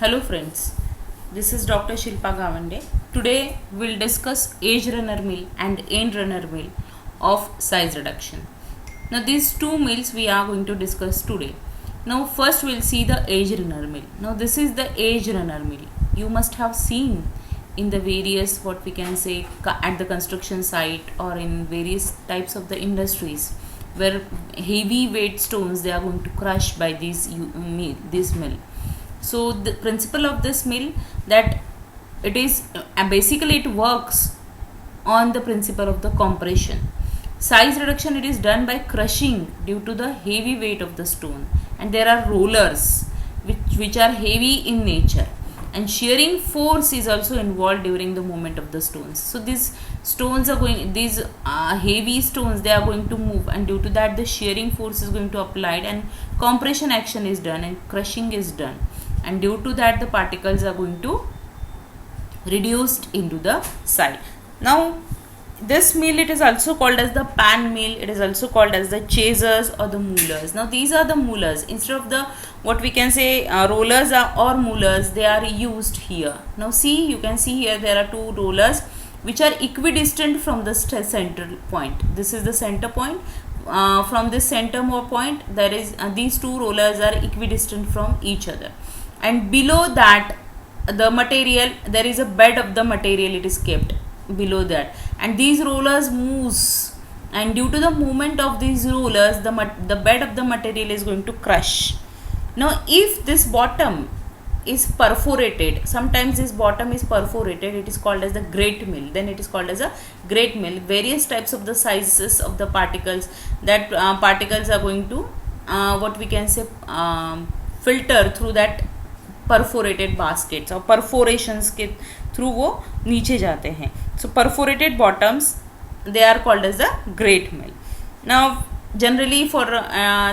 Hello friends, this is Dr. Shilpa Gawande. Today we'll discuss age runner mill and end runner mill of size reduction. Now these two mills we are going to discuss today. Now first we'll see the age runner mill. Now this is the age runner mill. You must have seen in the various what we can say at the construction site or in various types of the industries where heavy weight stones they are going to crush by this mill. So the principle of this mill that it is basically it works on the principle of the compression. Size reduction it is done by crushing due to the heavy weight of the stone, and there are rollers which are heavy in nature, and shearing force is also involved during the movement of the stones. So these stones are going, these heavy stones they are going to move, and due to that the shearing force is going to applied and compression action is done and crushing is done, and due to that the particles are going to reduced into the side. Now this mill it is also called as the pan mill, it is also called as the chasers or the movers. Now these are the movers instead of the what we can say rollers or movers, they are used here. Now see, you can see here there are two rollers which are equidistant from the center point. This is the center point. From this center point there is these two rollers are equidistant from each other, and below that the material, there is a bed of the material it is kept below that, and these rollers moves, and due to the movement of these rollers the bed of the material is going to crush. Now if this bottom is perforated, sometimes this bottom is perforated, it is called as the grate mill, then it is called as a grate mill. Various types of the sizes of the particles, that particles are going to what we can say filter through that perforated baskets or perforations के through वो नीचे जाते हैं. So perforated bottoms they are called as the grate mill. Now generally for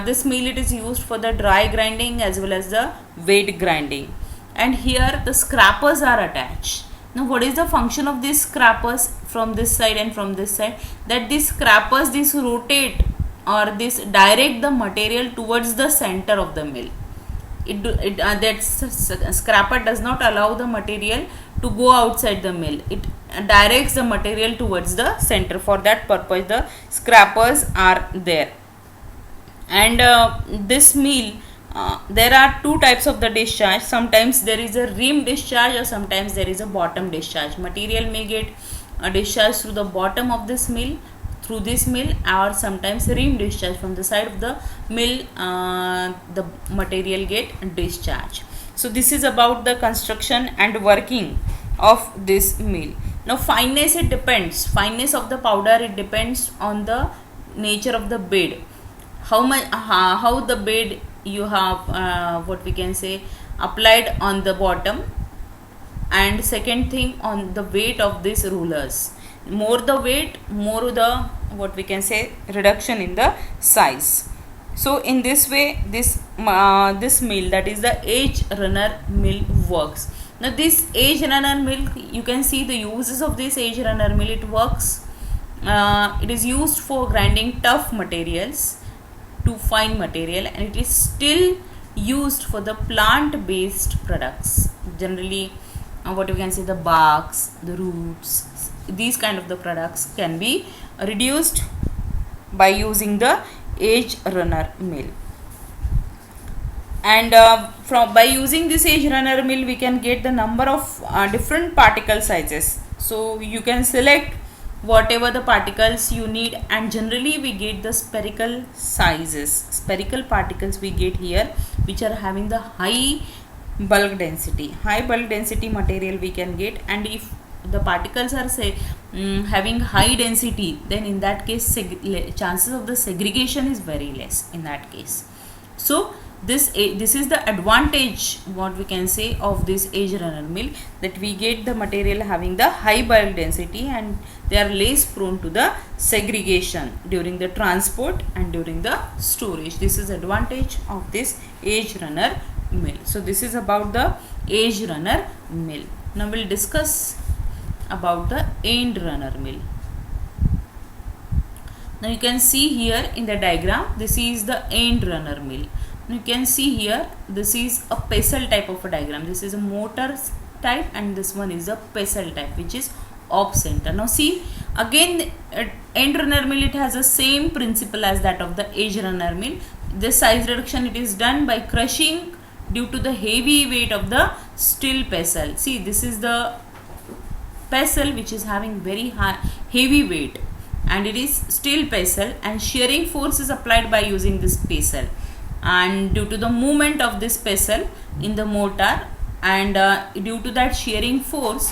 this mill it is used for the dry grinding as well as the wet grinding, and here the scrapers are attached. Now what is the function of these scrapers from this side and from this side? That these scrapers this rotate or this direct the material towards the center of the mill. That scraper does not allow the material to go outside the mill, it directs the material towards the center. For that purpose the scrapers are there. And this mill there are two types of the discharge. Sometimes there is a rim discharge or sometimes there is a bottom discharge. Material may get discharged through the bottom of this mill, through this mill, or sometimes rim discharge from the side of the mill the material get discharged. So this is about the construction and working of this mill. Now fineness it depends, fineness of the powder it depends on the nature of the bed, how much how the bed you have what we can say applied on the bottom, and second thing on the weight of these rollers. More the weight, more the what we can say reduction in the size. So in this way this mill, that is the age runner mill, works. Now this age runner mill, you can see the uses of this age runner mill. It works, it is used for grinding tough materials to fine material, and it is still used for the plant based products. Generally what we can say the barks, the roots, these kind of the products can be reduced by using the age runner mill. And by using this age runner mill we can get the number of different particle sizes. So you can select whatever the particles you need, and generally we get the spherical sizes, spherical particles we get here which are having the high bulk density. High bulk density material we can get, and if the particles are say having high density, then in that case chances of the segregation is very less in that case. So this is the advantage what we can say of this age runner mill, that we get the material having the high bulk density and they are less prone to the segregation during the transport and during the storage. This is advantage of this age runner mill. So this is about the age runner mill. Now we'll discuss about the end runner mill. Now you can see here in the diagram, this is the end runner mill. you can see here, this is a pestle type of a diagram. This is a mortar type and this one is a pestle type, which is off center. Now see, again end runner mill, it has the same principle as that of the edge runner mill. This size reduction, it is done by crushing due to the heavy weight of the steel pestle. See, this is the pestle which is having very heavy weight, and it is steel pestle, and shearing force is applied by using this pestle, and due to the movement of this pestle in the mortar, and due to that shearing force,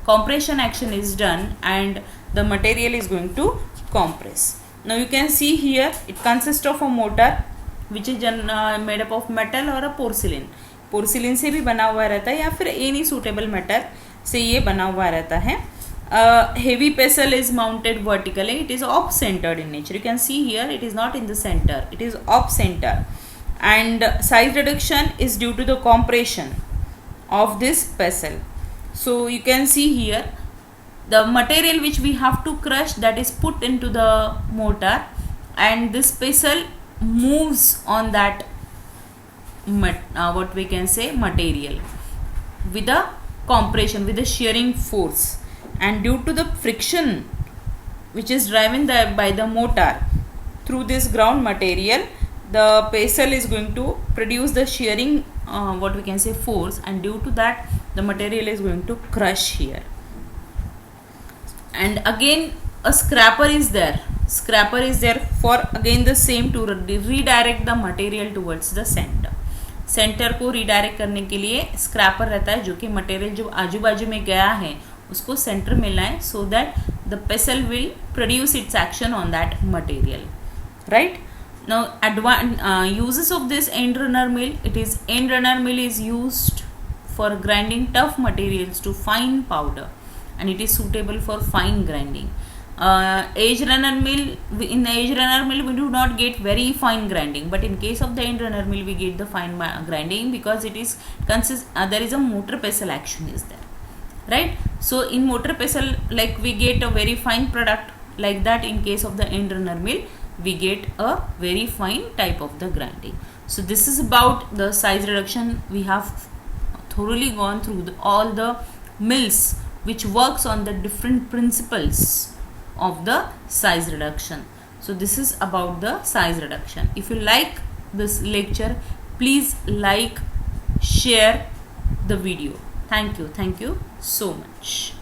compression action is done and the material is going to compress. Now you can see here, it consists of a mortar which is made up of metal or a porcelain. Porcelain से भी बना हुआ रहता है या फिर any suitable metal से ये बना हुआ रहता है. Heavy pestle is mounted vertically. It is off centered in nature. You can see here, it is not in the center, it is off center, and size reduction is due to the compression of this pestle. So you can see here, the material which we have to crush, that is put into the mortar, and this pestle moves on that what we can say material with a compression, with a shearing force, and due to the friction which is driven by the mortar through this ground material, the pestle is going to produce the shearing what we can say force, and due to that the material is going to crush here. And again a scraper is there for again the same, to redirect the material towards the center. Centre को redirect करने के लिए scraper रहता है, जो कि material जो आजू बाजू में गया है उसको सेंटर में लाए, so that the पेसल will produce it's action on that material, right. Now uses of this end runner mill, it is end runner mill is used for grinding tough materials to fine powder, and it is suitable for fine grinding. Edge runner mill, in the edge runner mill we do not get very fine grinding, but in case of the end runner mill we get the fine grinding, because it is there is a mortar pestle action is there, right. So in mortar pestle, like we get a very fine product, like that in case of the end runner mill we get a very fine type of the grinding. So this is about the size reduction. We have thoroughly gone through all the mills which works on the different principles of the size reduction. So this is about the size reduction. If you like this lecture, please like, share the video. Thank you so much.